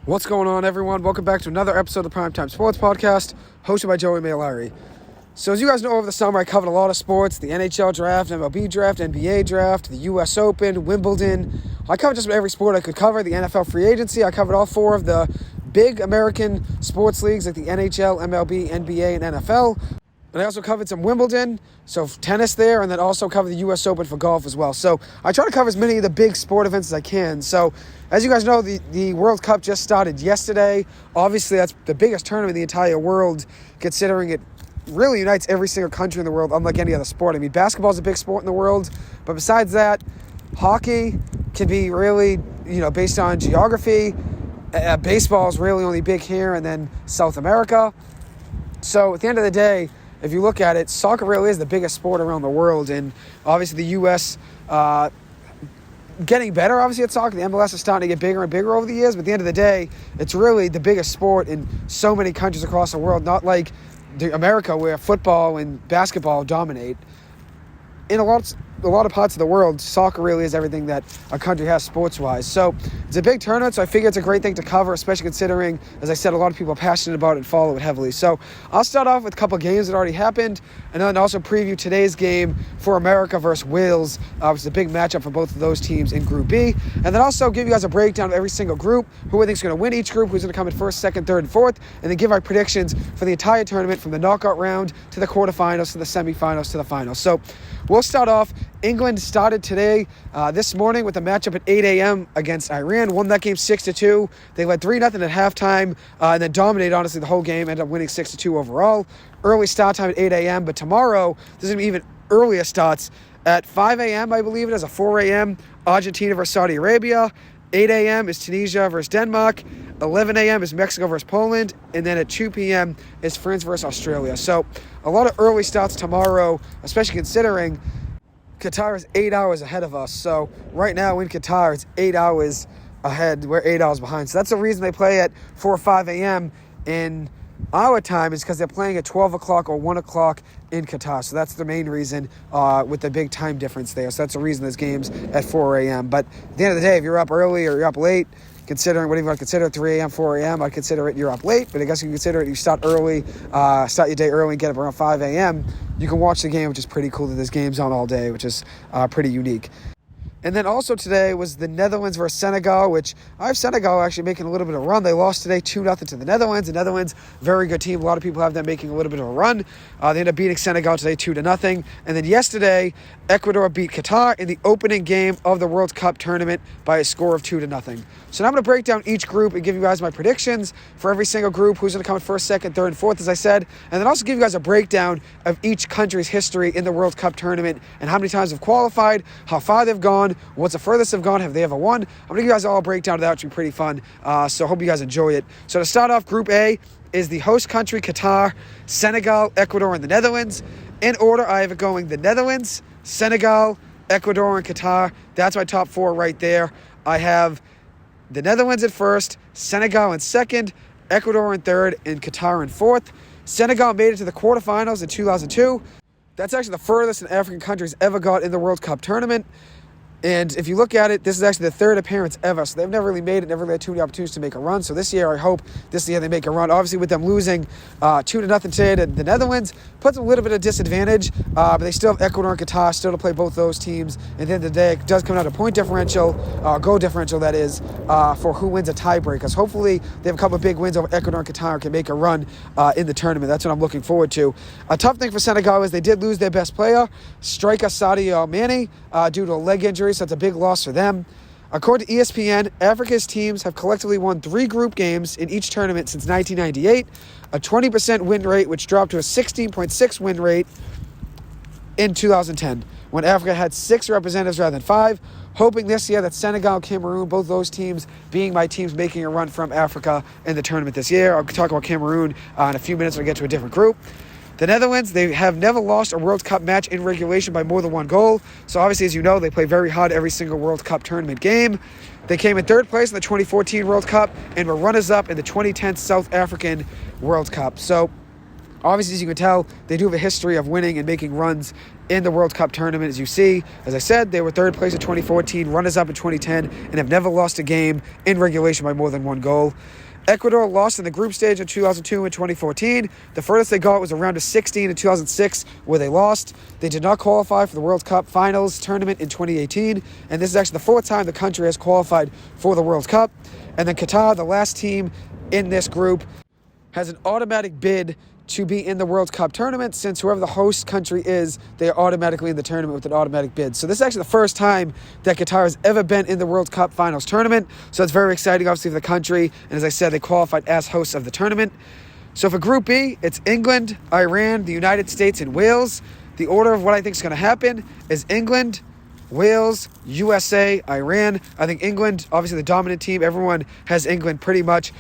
What's going on, everyone? Welcome back to another episode of the Primetime Sports Podcast, hosted by Joey Mailari. So as you guys know, over the summer I covered a lot of sports: the NHL draft, MLB draft, NBA draft, the US Open, Wimbledon. I covered just about every sport I could cover. The NFL free agency, I covered all four of the big American sports leagues like the NHL, MLB, NBA, and NFL. And I also covered some Wimbledon, so tennis there, and then also covered the US Open for golf as well. So I try to cover as many of the big sport events as I can. So as you guys know, the World Cup just started yesterday. Obviously, that's the biggest tournament in the entire world, considering it really unites every single country in the world, unlike any other sport. I mean, basketball is a big sport in the world, but besides that, hockey can be really, based on geography. Baseball is really only big here and then South America. So at the end of the day, if you look at it, soccer really is the biggest sport around the world, and obviously the U.S. Getting better, obviously, at soccer. The MLS is starting to get bigger and bigger over the years, but at the end of the day, it's really the biggest sport in so many countries across the world, not like America where football and basketball dominate. In a lot of parts of the world, soccer really is everything that a country has sports-wise. So it's a big tournament, so I figure it's a great thing to cover, especially considering, as I said, a lot of people are passionate about it and follow it heavily. So I'll start off with a couple of games that already happened, and then also preview today's game for America versus Wales, which is a big matchup for both of those teams in Group B. And then also give you guys a breakdown of every single group, who I think is going to win each group, who's going to come in first, second, third, and fourth, and then give our predictions for the entire tournament from the knockout round to the quarterfinals to the semifinals to the finals. So we'll start off. England started today, this morning, with a matchup at 8 a.m. against Iran. Won that game 6-2. They led 3-0 at halftime, and then dominated, honestly, the whole game. Ended up winning 6-2 overall. Early start time at 8 a.m., but tomorrow there's going to be even earlier starts at 5 a.m., I believe it is, a 4 a.m. Argentina versus Saudi Arabia. 8 a.m. is Tunisia versus Denmark. 11 a.m. is Mexico versus Poland. And then at 2 p.m. is France versus Australia. So a lot of early starts tomorrow, especially considering Qatar is 8 hours ahead of us. So right now in Qatar, it's 8 hours ahead. We're 8 hours behind. So that's the reason they play at 4 or 5 a.m. in our time, is because they're playing at 12 o'clock or 1 o'clock in Qatar. So that's the main reason with the big time difference there. So that's the reason there's games at 4 a.m. But at the end of the day, if you're up early or you're up late, considering whatever you want to consider, 3 a.m., 4 a.m., I'd consider it you're up late. But I guess you can consider it you start early, start your day early and get up around 5 a.m. You can watch the game, which is pretty cool that this game's on all day, which is pretty unique. And then also today was the Netherlands versus Senegal, which I have Senegal actually making a little bit of a run. They lost today 2-0 to the Netherlands. The Netherlands, very good team. A lot of people have them making a little bit of a run. They ended up beating Senegal today 2-0. And then yesterday, Ecuador beat Qatar in the opening game of the World Cup tournament by a score of 2-0. So now I'm going to break down each group and give you guys my predictions for every single group, who's going to come in first, second, third, and fourth, as I said. And then also give you guys a breakdown of each country's history in the World Cup tournament and how many times they've qualified, how far they've gone, what's the furthest they've gone, have they ever won. I'm going to give you guys all a breakdown of that, which will be pretty fun. So I hope you guys enjoy it. So to start off, Group A is the host country, Qatar, Senegal, Ecuador, and the Netherlands. In order, I have it going the Netherlands, Senegal, Ecuador, and Qatar. That's my top four right there. I have the Netherlands at first, Senegal in second, Ecuador in third, and Qatar in fourth. Senegal made it to the quarterfinals in 2002. That's actually the furthest an African country's ever got in the World Cup tournament. And if you look at it, this is actually the third appearance ever. So they've never really made it, never really had too many opportunities to make a run. So this year, I hope this year they make a run. Obviously, with them losing 2-0 today to the Netherlands, puts them a little bit of disadvantage. But they still have Ecuador and Qatar still to play both those teams. And at the end of the day, it does come down to point differential, goal differential, that is, for who wins a tiebreaker. Because hopefully they have a couple of big wins over Ecuador and Qatar and can make a run in the tournament. That's what I'm looking forward to. A tough thing for Senegal is they did lose their best player, striker Sadio Mane, due to a leg injury. So that's a big loss for them. According to ESPN, Africa's teams have collectively won 3 group games in each tournament since 1998, a 20% win rate, which dropped to a 16.6 win rate in 2010, when Africa had 6 representatives rather than 5. Hoping this year that Senegal, Cameroon, both those teams being my teams making a run from Africa in the tournament this year. I'll talk about Cameroon in a few minutes when I get to a different group. The Netherlands, they have never lost a World Cup match in regulation by more than 1 goal. So obviously, as you know, they play very hard every single World Cup tournament game. They came in third place in the 2014 World Cup and were runners-up in the 2010 South African World Cup. So Obviously, as you can tell, they do have a history of winning and making runs in the World Cup tournament. As you see, as I said, they were third place in 2014, runners-up in 2010, and have never lost a game in regulation by more than one goal. Ecuador lost in the group stage in 2002 and 2014. The furthest they got was a round of 16 in 2006, where they lost. They did not qualify for the World Cup finals tournament in 2018, and this is actually the fourth time the country has qualified for the World Cup. And then Qatar, the last team in this group, has an automatic bid to be in the World Cup tournament, since whoever the host country is, they are automatically in the tournament with an automatic bid. So this is actually the first time that Qatar has ever been in the World Cup finals tournament. So it's very exciting, obviously, for the country. And as I said, they qualified as hosts of the tournament. So for Group B, it's England, Iran, the United States, and Wales. The order of what I think is going to happen is England, Wales, USA, Iran. I think England, obviously the dominant team. Everyone has England pretty much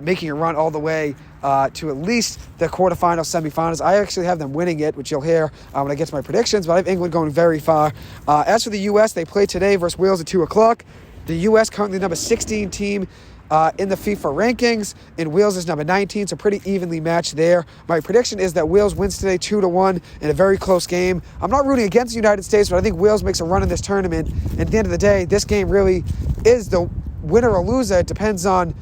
making a run all the way to at least the quarterfinals, semifinals. I actually have them winning it, which you'll hear when I get to my predictions, but I have England going very far. As for the U.S., they play today versus Wales at 2 o'clock. The U.S. currently the number 16 team in the FIFA rankings, and Wales is number 19, so pretty evenly matched there. My prediction is that Wales wins today 2-1 in a very close game. I'm not rooting against the United States, but I think Wales makes a run in this tournament. And at the end of the day, this game really is the winner or loser. It depends on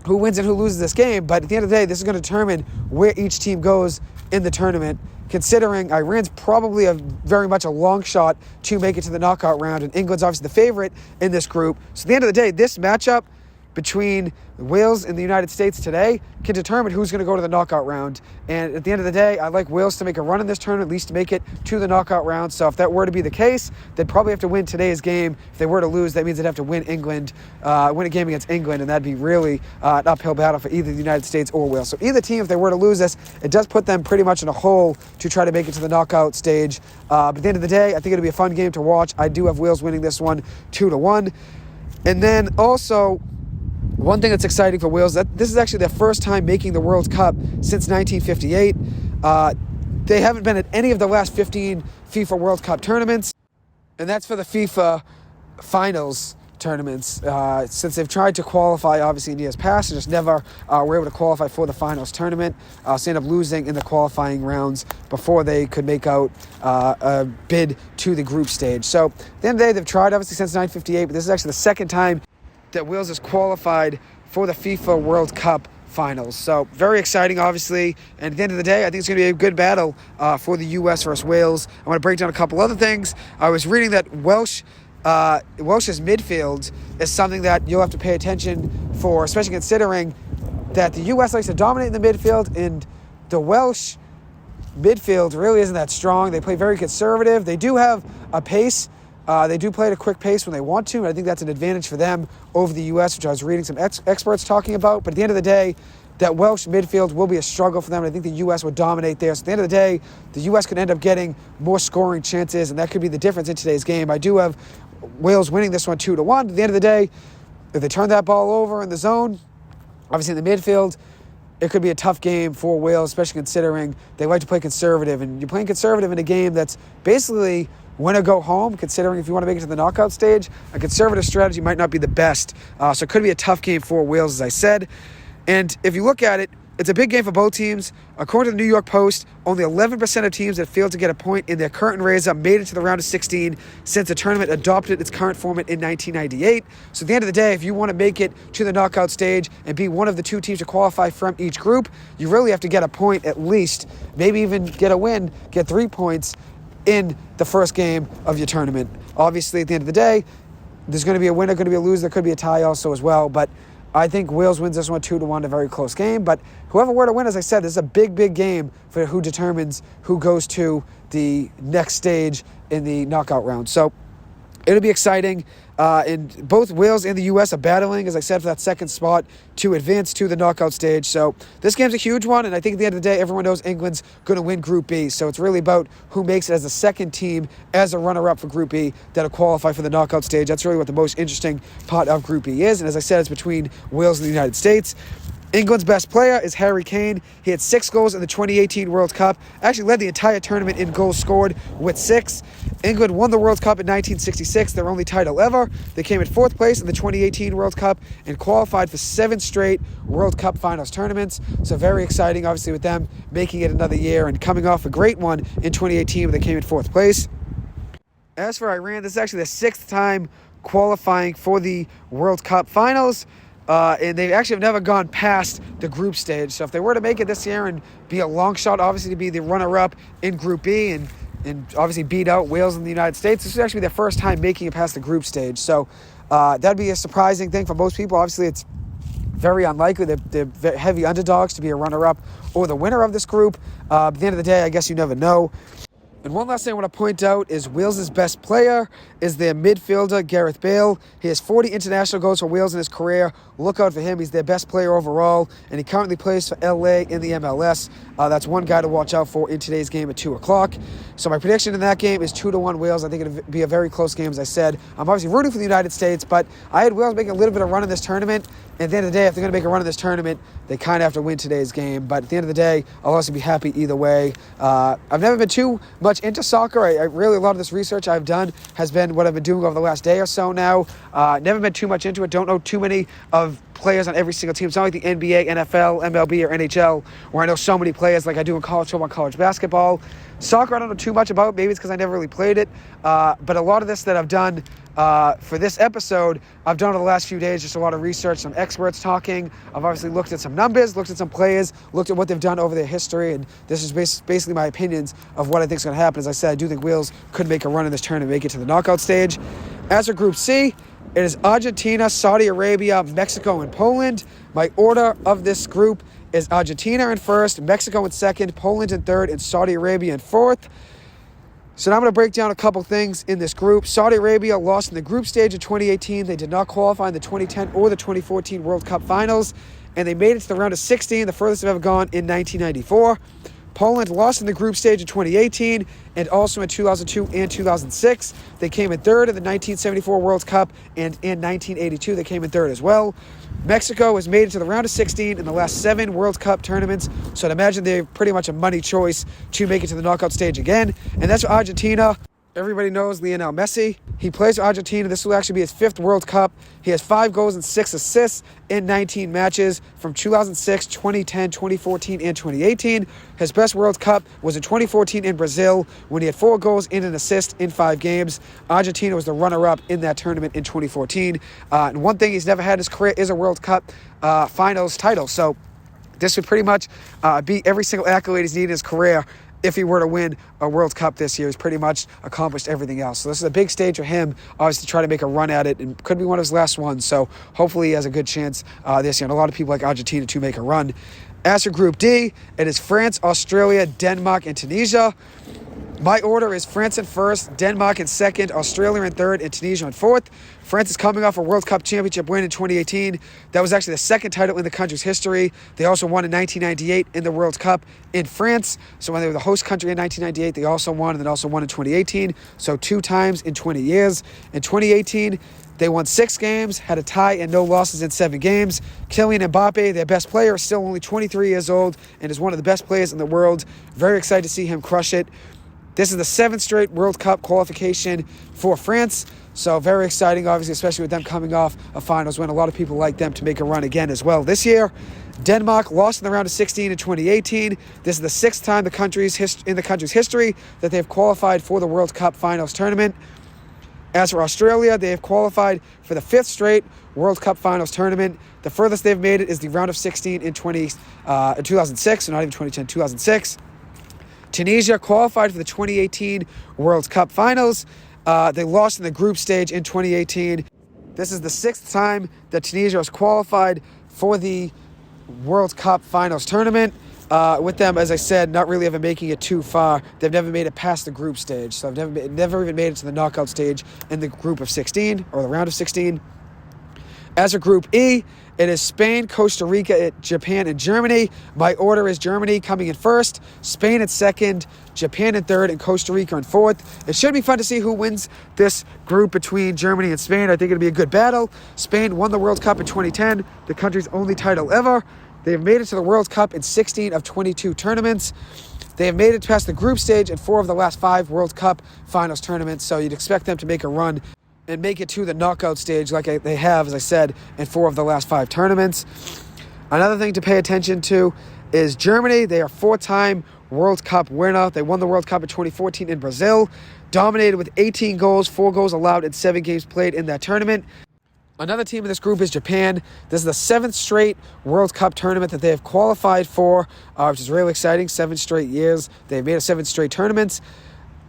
who wins and who loses this game, but at the end of the day, this is going to determine where each team goes in the tournament, considering Iran's probably very much a long shot to make it to the knockout round, and England's obviously the favorite in this group. So at the end of the day, this matchup between Wales and the United States today can determine who's going to go to the knockout round. And at the end of the day, I like Wales to make a run in this tournament, at least to make it to the knockout round. So if that were to be the case, they'd probably have to win today's game. If they were to lose, that means they'd have to win a game against England, and that'd be really an uphill battle for either the United States or Wales. So either team, if they were to lose this, it does put them pretty much in a hole to try to make it to the knockout stage. But at the end of the day, I think it'll be a fun game to watch. I do have Wales winning this one 2-1. And then also, one thing that's exciting for Wales, that this is actually their first time making the World Cup since 1958. They haven't been at any of the last 15 FIFA World Cup tournaments, and that's for the FIFA finals tournaments. Since they've tried to qualify, obviously, in years past, and just never were able to qualify for the finals tournament. So they end up losing in the qualifying rounds before they could make out a bid to the group stage. So at the end of the day, they've tried, obviously, since 1958, but this is actually the second time that Wales has qualified for the FIFA World Cup finals. So very exciting, obviously. And at the end of the day, I think it's going to be a good battle for the U.S. versus Wales. I want to break down a couple other things. I was reading that Welsh's midfield is something that you'll have to pay attention for, especially considering that the U.S. likes to dominate in the midfield, and the Welsh midfield really isn't that strong. They play very conservative. They do have a pace. They do play at a quick pace when they want to, and I think that's an advantage for them over the U.S., which I was reading some experts talking about. But at the end of the day, that Welsh midfield will be a struggle for them, and I think the U.S. would dominate there. So at the end of the day, the U.S. could end up getting more scoring chances, and that could be the difference in today's game. I do have Wales winning this one 2-1. At the end of the day, if they turn that ball over in the zone, obviously in the midfield, it could be a tough game for Wales, especially considering they like to play conservative. And you're playing conservative in a game that's basically win or go home, considering if you want to make it to the knockout stage, a conservative strategy might not be the best. So it could be a tough game for Wales, as I said. And if you look at it, it's a big game for both teams. According to the New York Post, only 11% of teams that failed to get a point in their current raise-up made it to the round of 16 since the tournament adopted its current format in 1998. So at the end of the day, if you want to make it to the knockout stage and be one of the two teams to qualify from each group, you really have to get a point at least, maybe even get a win, get 3 points in the first game of your tournament. Obviously, at the end of the day, there's going to be a winner, going to be a loser, there could be a tie also as well, but I think Wales wins this one 2-1, a very close game. But whoever were to win, as I said, this is a big, big game for who determines who goes to the next stage in the knockout round. So it'll be exciting. And both Wales and the U.S. are battling, as I said, for that second spot to advance to the knockout stage. So this game's a huge one, and I think at the end of the day, everyone knows England's going to win Group B. So it's really about who makes it as the second team, as a runner-up for Group B, that'll qualify for the knockout stage. That's really what the most interesting part of Group B is. And as I said, it's between Wales and the United States. England's best player is Harry Kane. He had 6 goals in the 2018 World Cup. Actually led the entire tournament in goals scored with 6. England won the World Cup in 1966, their only title ever. They came in 4th place in the 2018 World Cup and qualified for 7 straight World Cup finals tournaments. So very exciting, obviously, with them making it another year and coming off a great one in 2018 when they came in 4th place. As for Iran, this is actually the 6th time qualifying for the World Cup finals. And they actually have never gone past the group stage. So if they were to make it this year and be a long shot, obviously, to be the runner-up in Group B and obviously beat out Wales and the United States, this would actually be their first time making it past the group stage. So that'd be a surprising thing for most people. Obviously, it's very unlikely that they're heavy underdogs to be a runner-up or the winner of this group. At the end of the day, I guess you never know. And one last thing I want to point out is Wales' best player is their midfielder, Gareth Bale. He has 40 international goals for Wales in his career. Look out for him. He's their best player overall, and he currently plays for LA in the MLS. That's one guy to watch out for in today's game at 2 o'clock. So my prediction in that game is 2-1 Wales. I think it'll be a very close game, as I said. I'm obviously rooting for the United States, but I had Wales making a little bit of a run in this tournament. And at the end of the day, if they're going to make a run in this tournament, they kind of have to win today's game. But at the end of the day, I'll also be happy either way. I've never been too much into soccer. I really, a lot of this research I've done has been what I've been doing over the last day or so now. Never been too much into it. Don't know too many of players on every single team. It's not like the NBA, NFL, MLB, or NHL, where I know so many players like I do in college football and college basketball. Soccer, I don't know too much about. Maybe it's because I never really played it. But a lot of this that I've done for this episode, I've done over the last few days, just a lot of research, some experts talking. I've obviously looked at some numbers, looked at some players, looked at what they've done over their history, and this is basically my opinions of what I think is going to happen. As I said, I do think Wales could make a run in this tournament and make it to the knockout stage. As for Group C, it is Argentina, Saudi Arabia, Mexico, and Poland. My order of this group is Argentina in first, Mexico in second, Poland in third, and Saudi Arabia in fourth. So now I'm going to break down a couple things in this group. Saudi Arabia lost in the group stage in 2018. They did not qualify in the 2010 or the 2014 World Cup finals, and they made it to the round of 16, the furthest they've ever gone in 1994. Poland lost in the group stage in 2018 and also in 2002 and 2006. They came in third in the 1974 World Cup, and in 1982 they came in third as well. Mexico has made it to the round of 16 in the last 7 World Cup tournaments, so I'd imagine they're pretty much a money choice to make it to the knockout stage again. And that's for Argentina. Everybody knows Lionel Messi. He plays for Argentina. This will actually be his 5th World Cup. He has 5 goals and 6 assists in 19 matches from 2006, 2010, 2014, and 2018. His best World Cup was in 2014 in Brazil when he had 4 goals and an assist in 5 games. Argentina was the runner-up in that tournament in 2014. And one thing he's never had in his career is a World Cup finals title. So this would pretty much be every single accolade he's needed in his career. If he were to win a World Cup this year, he's pretty much accomplished everything else. So this is a big stage for him, obviously, to try to make a run at it, and could be one of his last ones. So hopefully he has a good chance this year. And a lot of people like Argentina to make a run. As for Group D, it is France, Australia, Denmark, and Tunisia. My order is France in first, Denmark in second, Australia in third, and Tunisia in fourth. France is coming off a World Cup championship win in 2018. That was actually the 2nd title in the country's history. They also won in 1998 in the World Cup in France. So when they were the host country in 1998, they also won, and then also won in 2018. So 2 times in 20 years. In 2018, they won 6 games, had a tie and no losses in 7 games. Kylian Mbappe, their best player, is still only 23 years old and is one of the best players in the world. Very excited to see him crush it. This is the 7th straight World Cup qualification for France. So very exciting, obviously, especially with them coming off a finals win. A lot of people like them to make a run again as well this year. Denmark lost in the round of 16 in 2018. This is the 6th time in the country's history that they've qualified for the World Cup finals tournament. As for Australia, they have qualified for the 5th straight World Cup finals tournament. The furthest they've made it is the round of 16 in 2006, so not even 2010, 2006. Tunisia qualified for the 2018 World Cup finals. They lost in the group stage in 2018. This is the 6th time that Tunisia has qualified for the World Cup finals tournament. With them, as I said, not really ever making it too far. They've never made it past the group stage. So I've never even made it to the knockout stage in the group of 16 or the round of 16. As for Group E, it is Spain, Costa Rica, Japan, and Germany. My order is Germany coming in first, Spain in second, Japan in third, and Costa Rica in fourth. It should be fun to see who wins this group between Germany and Spain. I think it'll be a good battle. Spain won the World Cup in 2010, the country's only title ever. They have made it to the World Cup in 16 of 22 tournaments. They have made it past the group stage in 4 of the last 5 World Cup finals tournaments, so you'd expect them to make a run and make it to the knockout stage like they have, as I said, in 4 of the last 5 tournaments. Another thing to pay attention to is Germany. They are 4-time World Cup winner. They won the World Cup in 2014 in Brazil, dominated with 18 goals, 4 goals allowed in 7 games played in that tournament. Another team in this group is Japan. This is the 7th straight World Cup tournament that they have qualified for, which is really exciting. 7 straight years. They've made it 7 straight tournaments.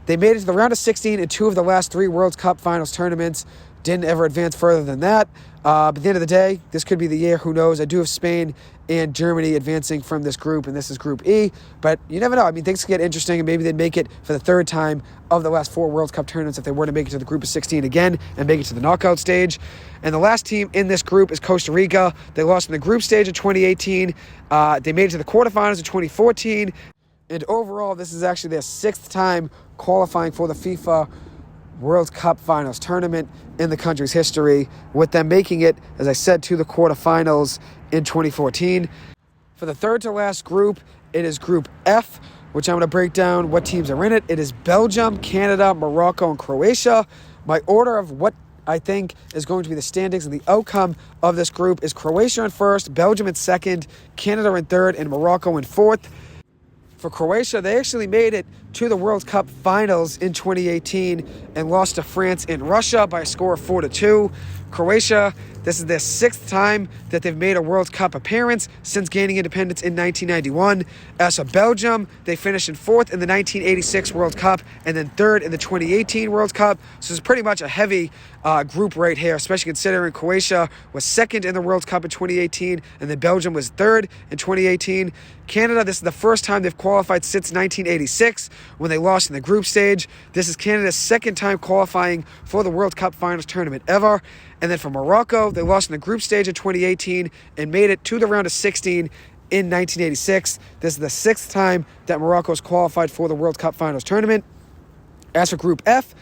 They made it to the round of 16 in 2 of the last 3 World Cup finals tournaments. Didn't ever advance further than that. But at the end of the day, this could be the year. Who knows? I do have Spain and Germany advancing from this group, and this is Group E. But you never know. I mean, things can get interesting, and maybe they'd make it for the 3rd time of the last 4 World Cup tournaments if they were to make it to the group of 16 again and make it to the knockout stage. And the last team in this group is Costa Rica. They lost in the group stage of 2018. They made it to the quarterfinals of 2014. And overall, this is actually their 6th time qualifying for the FIFA World Cup Finals tournament in the country's history, with them making it, as I said, to the quarterfinals in 2014. For the 3rd to last group, it is Group F, which I'm going to break down what teams are in it. It is Belgium, Canada, Morocco, and Croatia. My order of what I think is going to be the standings and the outcome of this group is Croatia in 1st, Belgium in 2nd, Canada in 3rd, and Morocco in 4th. For Croatia, they actually made it to the World Cup finals in 2018 and lost to France and Russia by a score of 4-2. Croatia, this is their 6th time that they've made a World Cup appearance since gaining independence in 1991. As for Belgium, they finished in 4th in the 1986 World Cup and then 3rd in the 2018 World Cup. So it's pretty much a heavy group right here, especially considering Croatia was 2nd in the World Cup in 2018 and then Belgium was 3rd in 2018. Canada, this is the first time they've qualified since 1986 when they lost in the group stage. This is Canada's 2nd time qualifying for the World Cup Finals tournament ever. And then for Morocco, they lost in the group stage of 2018 and made it to the round of 16 in 1986. This is the 6th time that Morocco has qualified for the World Cup Finals tournament. As for Group F,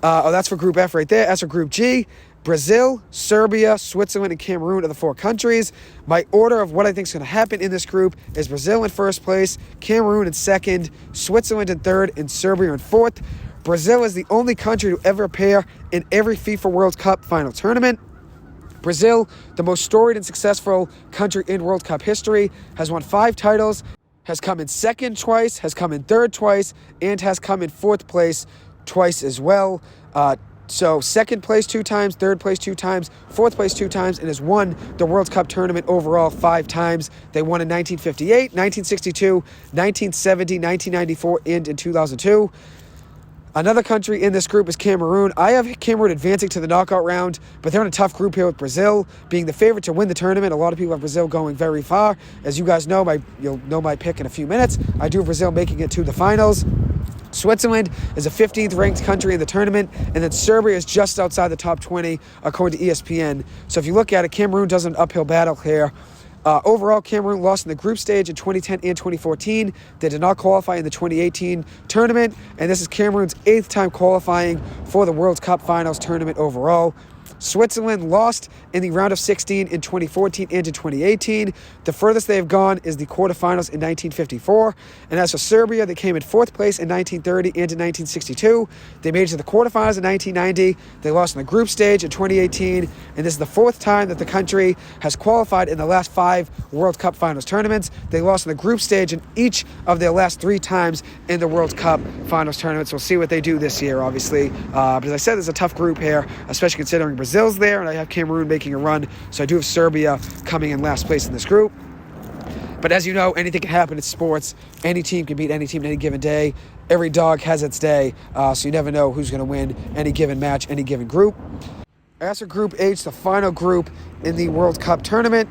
that's for Group F right there. As for Group G, Brazil, Serbia, Switzerland, and Cameroon are the 4 countries. My order of what I think is going to happen in this group is Brazil in 1st place, Cameroon in 2nd, Switzerland in 3rd, and Serbia in 4th. Brazil is the only country to ever appear in every FIFA World Cup final tournament. Brazil, the most storied and successful country in World Cup history, has won 5 titles, has come in 2nd twice, has come in 3rd twice, and has come in 4th place twice as well. So 2nd place 2 times, 3rd place 2 times, 4th place 2 times, and has won the World Cup tournament overall 5 times. They won in 1958, 1962, 1970, 1994, and in 2002. Another country in this group is Cameroon. I have Cameroon advancing to the knockout round, but they're in a tough group here with Brazil being the favorite to win the tournament. A lot of people have Brazil going very far. As you guys know, you'll know my pick in a few minutes. I do have Brazil making it to the finals. Switzerland is a 15th ranked country in the tournament, and then Serbia is just outside the top 20 according to ESPN. So if you look at it, Cameroon does an uphill battle here. Overall, Cameroon lost in the group stage in 2010 and 2014. They did not qualify in the 2018 tournament, and this is Cameroon's 8th time qualifying for the World Cup Finals tournament overall. Switzerland lost in the round of 16 in 2014 and in 2018. The furthest they have gone is the quarterfinals in 1954. And as for Serbia, they came in 4th place in 1930 and in 1962. They made it to the quarterfinals in 1990. They lost in the group stage in 2018. And this is the 4th time that the country has qualified in the last 5 World Cup Finals tournaments. They lost in the group stage in each of their last 3 times in the World Cup Finals tournaments. We'll see what they do this year, obviously. But as I said, there's a tough group here, especially considering Brazil's there, and I have Cameroon making a run, so I do have Serbia coming in last place in this group. But as you know, anything can happen in sports. Any team can beat any team on any given day. Every dog has its day, so you never know who's going to win any given match, any given group. As for Group H, the final group in the World Cup tournament,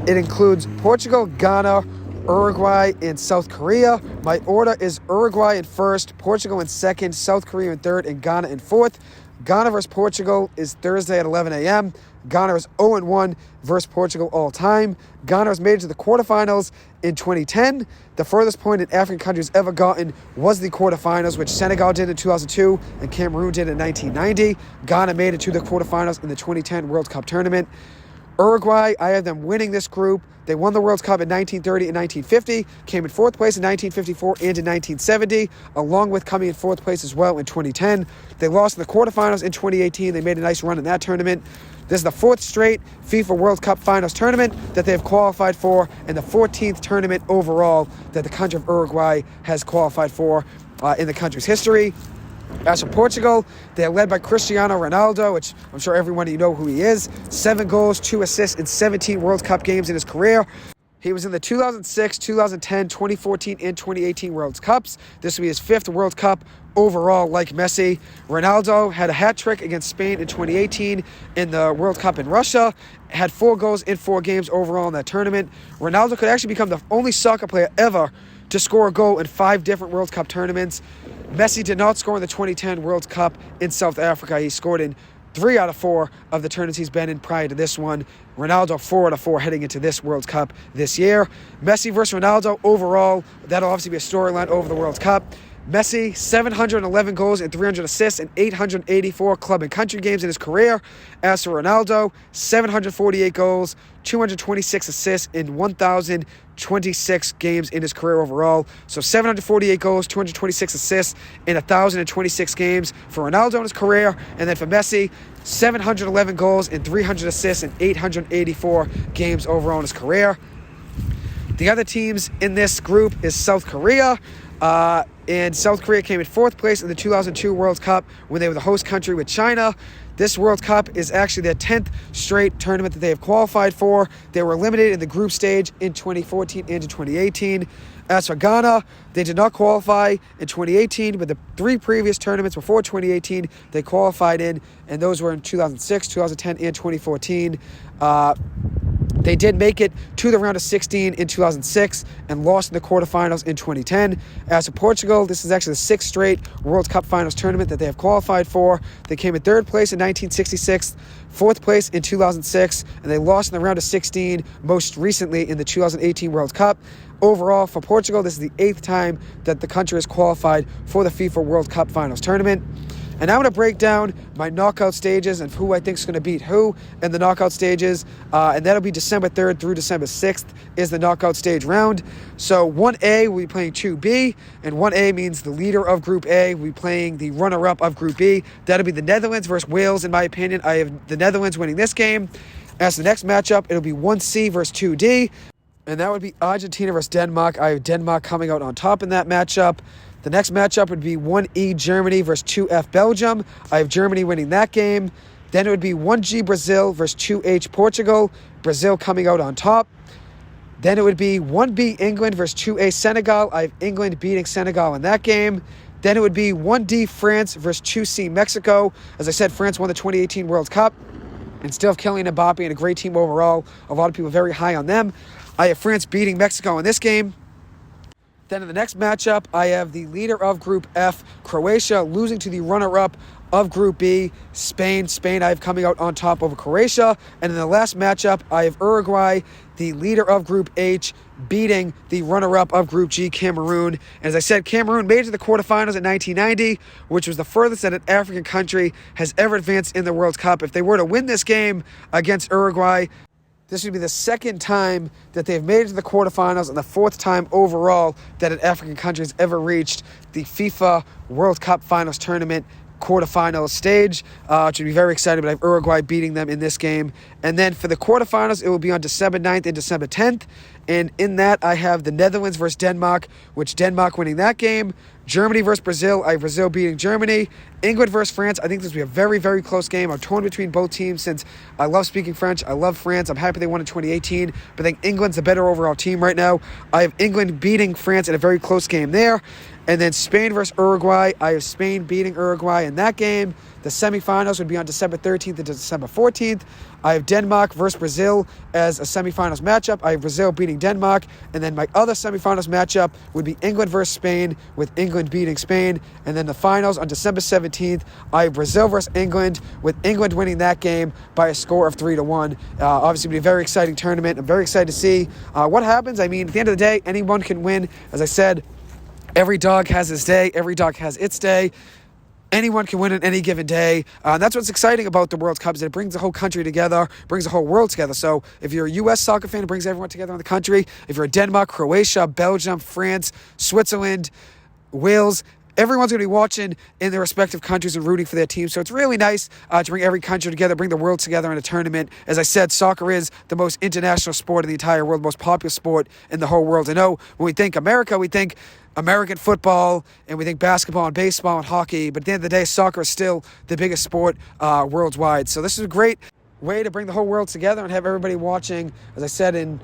it includes Portugal, Ghana, Uruguay, and South Korea. My order is Uruguay in 1st, Portugal in 2nd, South Korea in 3rd, and Ghana in 4th. Ghana versus Portugal is Thursday at 11 a.m. Ghana is 0-1 versus Portugal all time. Ghana has made it to the quarterfinals in 2010. The furthest point an African country has ever gotten was the quarterfinals, which Senegal did in 2002 and Cameroon did in 1990. Ghana made it to the quarterfinals in the 2010 World Cup tournament. Uruguay, I have them winning this group. They won the World Cup in 1930 and 1950, came in fourth place in 1954 and in 1970, along with coming in fourth place as well in 2010. They lost in the quarterfinals in 2018. They made a nice run in that tournament. This is the fourth straight FIFA World Cup Finals tournament that they've qualified for, and the 14th tournament overall that the country of Uruguay has qualified for in the country's history. As for Portugal, they're led by Cristiano Ronaldo, which I'm sure everyone you know who he is. 7 goals, 2 assists in 17 World Cup games in his career. He was in the 2006, 2010, 2014, and 2018 World Cups. This will be his 5th World Cup overall, like Messi. Ronaldo had a hat trick against Spain in 2018 in the World Cup in Russia. Had 4 goals in 4 games overall in that tournament. Ronaldo could actually become the only soccer player ever to score a goal in 5 different World Cup tournaments. Messi did not score in the 2010 World Cup in South Africa. He scored in 3 out of 4 of the tournaments he's been in prior to this one. Ronaldo 4 out of 4 heading into this World Cup this year. Messi versus Ronaldo overall, that'll obviously be a storyline over the World Cup. Messi, 711 goals and 300 assists in 884 club and country games in his career. As for Ronaldo, 748 goals, 226 assists in 1,026 games in his career overall. So 748 goals, 226 assists in 1,026 games for Ronaldo in his career. And then for Messi, 711 goals and 300 assists in 884 games overall in his career. The other teams in this group is South Korea. And South Korea came in 4th place in the 2002 World Cup when they were the host country with China. This World Cup is actually their 10th straight tournament that they have qualified for. They were eliminated in the group stage in 2014 and in 2018. As for Ghana, they did not qualify in 2018, but the 3 previous tournaments before 2018 they qualified in, and those were in 2006, 2010, and 2014. They did make it to the round of 16 in 2006 and lost in the quarterfinals in 2010. As for Portugal, this is actually the 6th straight World Cup Finals tournament that they have qualified for. They came in 3rd place in 1966, 4th place in 2006, and they lost in the round of 16 most recently in the 2018 World Cup. Overall, for Portugal, this is the 8th time that the country has qualified for the FIFA World Cup Finals tournament. And I'm going to break down my knockout stages and who I think is going to beat who in the knockout stages. And that'll be December 3rd through December 6th is the knockout stage round. So 1A will be playing 2B, and 1A means the leader of Group A will be playing the runner-up of Group B. That'll be the Netherlands versus Wales, in my opinion. I have the Netherlands winning this game. As the next matchup, it'll be 1C versus 2D. And that would be Argentina versus Denmark. I have Denmark coming out on top in that matchup. The next matchup would be 1E Germany versus 2F Belgium. I have Germany winning that game. Then it would be 1G Brazil versus 2H Portugal. Brazil coming out on top. Then it would be 1B England versus 2A Senegal. I have England beating Senegal in that game. Then it would be 1D France versus 2C Mexico. As I said, France won the 2018 World Cup and still have Kylian Mbappe and a great team overall. A lot of people very high on them. I have France beating Mexico in this game. Then in the next matchup, I have the leader of Group F, Croatia, losing to the runner-up of Group B, Spain. Spain I have coming out on top over Croatia. And in the last matchup, I have Uruguay, the leader of Group H, beating the runner-up of Group G, Cameroon. And as I said, Cameroon made it to the quarterfinals in 1990, which was the furthest that an African country has ever advanced in the World Cup. If they were to win this game against Uruguay, this would be the 2nd time that they've made it to the quarterfinals and the 4th time overall that an African country has ever reached the FIFA World Cup Finals Tournament quarterfinals stage, which would be very exciting, but I have Uruguay beating them in this game. And then for the quarterfinals, it will be on December 9th and December 10th. And in that, I have the Netherlands versus Denmark, which Denmark winning that game. Germany versus Brazil, I have Brazil beating Germany. England versus France, I think this will be a very, very close game. I'm torn between both teams since I love speaking French. I love France. I'm happy they won in 2018, but I think England's the better overall team right now. I have England beating France in a very close game there. And then Spain versus Uruguay, I have Spain beating Uruguay in that game. The semifinals would be on December 13th and December 14th. I have Denmark versus Brazil as a semifinals matchup. I have Brazil beating Denmark. And then my other semifinals matchup would be England versus Spain, with England beating Spain. And then the finals on December 17th, I have Brazil versus England, with England winning that game by a score of 3-1. Obviously, it'll be a very exciting tournament. I'm very excited to see what happens. I mean, at the end of the day, anyone can win. As I said, every dog has his day. Every dog has its day. anyone can win on any given day. And that's what's exciting about the World Cup, is that it brings the whole country together, brings the whole world together. So if you're a U.S. soccer fan, it brings everyone together in the country. If you're Denmark, Croatia, Belgium, France, Switzerland, Wales, everyone's going to be watching in their respective countries and rooting for their team. So it's really nice to bring every country together, bring the world together in a tournament. As I said, soccer is the most international sport in the entire world, the most popular sport in the whole world. I know when we think America, we think American football, and we think basketball and baseball and hockey. But at the end of the day, soccer is still the biggest sport worldwide. So this is a great way to bring the whole world together and have everybody watching. As I said, in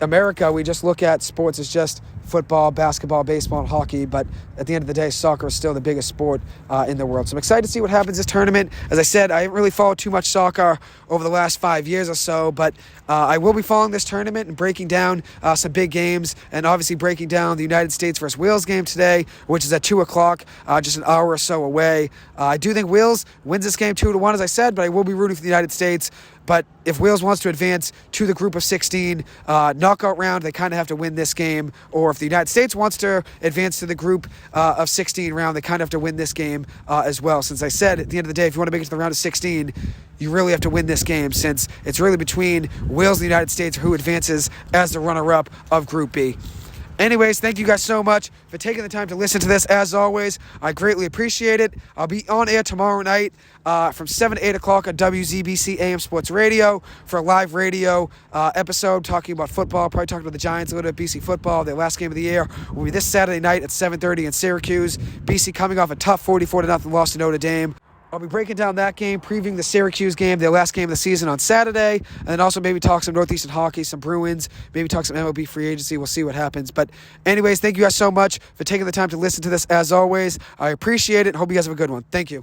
America, we just look at sports as just football, basketball, baseball, and hockey, but at the end of the day, soccer is still the biggest sport in the world. So I'm excited to see what happens this tournament. As I said, I haven't really followed too much soccer over the last 5 years or so, but I will be following this tournament and breaking down some big games, and obviously breaking down the United States versus Wales game today, which is at 2 o'clock, just an hour or so away. I do think Wales wins this game 2-1, as I said, but I will be rooting for the United States. But if Wales wants to advance to the group of 16 knockout round, they kind of have to win this game. Or if the United States wants to advance to the group of 16 round, they kind of have to win this game as well. Since I said, at the end of the day, if you want to make it to the round of 16, you really have to win this game, since it's really between Wales and the United States who advances as the runner-up of Group B. Anyways, thank you guys so much for taking the time to listen to this. As always, I greatly appreciate it. I'll be on air tomorrow night from 7 to 8 o'clock on WZBC AM Sports Radio for a live radio episode talking about football. Probably talking about the Giants a little bit, BC football. Their last game of the year will be this Saturday night at 7:30 in Syracuse. BC coming off a tough 44-0 loss to Notre Dame. I'll be breaking down that game, previewing the Syracuse game, their last game of the season on Saturday, and then also maybe talk some Northeastern hockey, some Bruins, maybe talk some MLB free agency. We'll see what happens. But anyways, thank you guys so much for taking the time to listen to this. As always, I appreciate it. Hope you guys have a good one. Thank you.